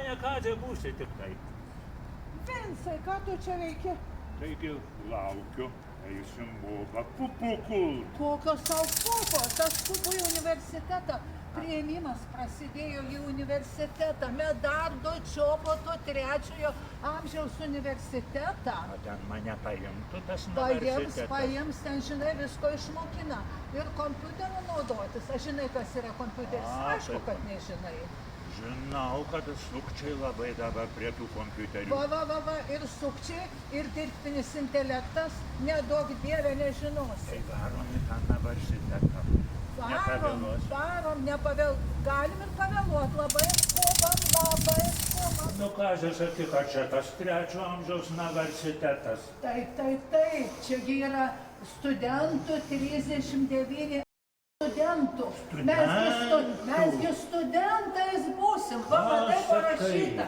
Ponia Kazė, būsi tik tai. Vincai, ką tu čia veiki? Taigi laukiu, eisim bobą pupukult. Kokios tau pupos? Aš skubu į universitetą. Priėmimas prasidėjo į universitetą. Medardo Čoboto 3-ojo amžiaus universitetą. O ten mane paimtų tas Paims, universitetas. ten žinai, visko išmokina. Ir kompiuteriu naudotis. Aš žinai, kas yra kompiuteris. Aišku, kad nežinai. Žinau, kad sukčiai labai dabar prie tų kompiuterių. Va, ir sukčiai, ir dirbtinis intelektas, nedaug dievė nežinosi. Tai varom į tą universitetą. Varom, galim ir pavėluot, labai skubam. Nu, Kazė, sakyk, kad čia tas 3-ojo amžiaus universitetas. Taip, čiagi yra studentų 39 studentų. Mesgi studentais būsim, tai parašyta.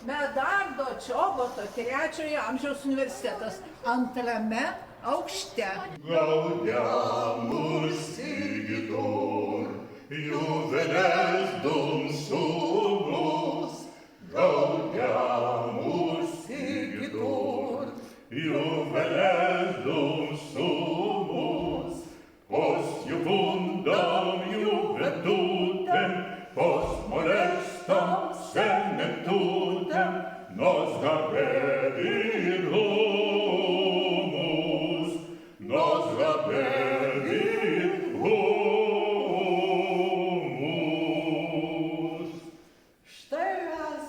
Medardo Čoboto 3-ojo amžiaus universitetas 2-ame aukšte. Gaudiamus Sigitor, juveles dum sumus. Gaudiamus Sigitor, juveles dum sumus. Post jucundam juventutem, post molestam senectutem, nos gabedit humus, nos gabedit humus. Štai mes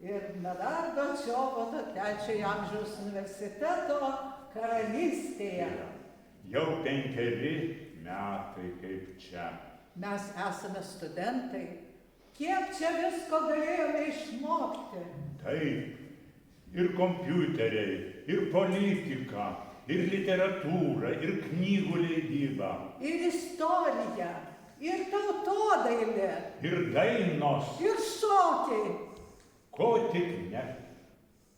ir Medardo Čoboto 3-ojo amžiaus universiteto karalystėje. Jau 5 metai kaip čia. Mes esame studentai. Kiek čia visko galėjome išmokti? Taip, ir kompiuteriai, ir politika, ir literatūra, ir knygų leidyba. Ir istorija, ir tautodailė, Ir dainos, ir šokiai. ko tik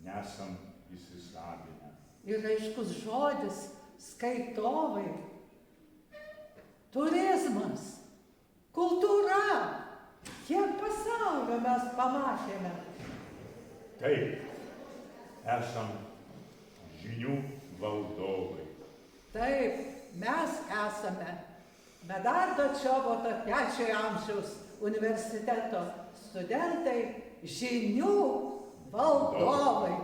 nesam įsisavinę. Ir aiškus žodis, skaitovai, turizmas, kultūra. Kiek pasaulio mes pamatėme. Taip, esam žinių valdovai. Taip, mes esame Medardo Čoboto 3-ojo amžiaus universiteto studentai, žinių valdovai.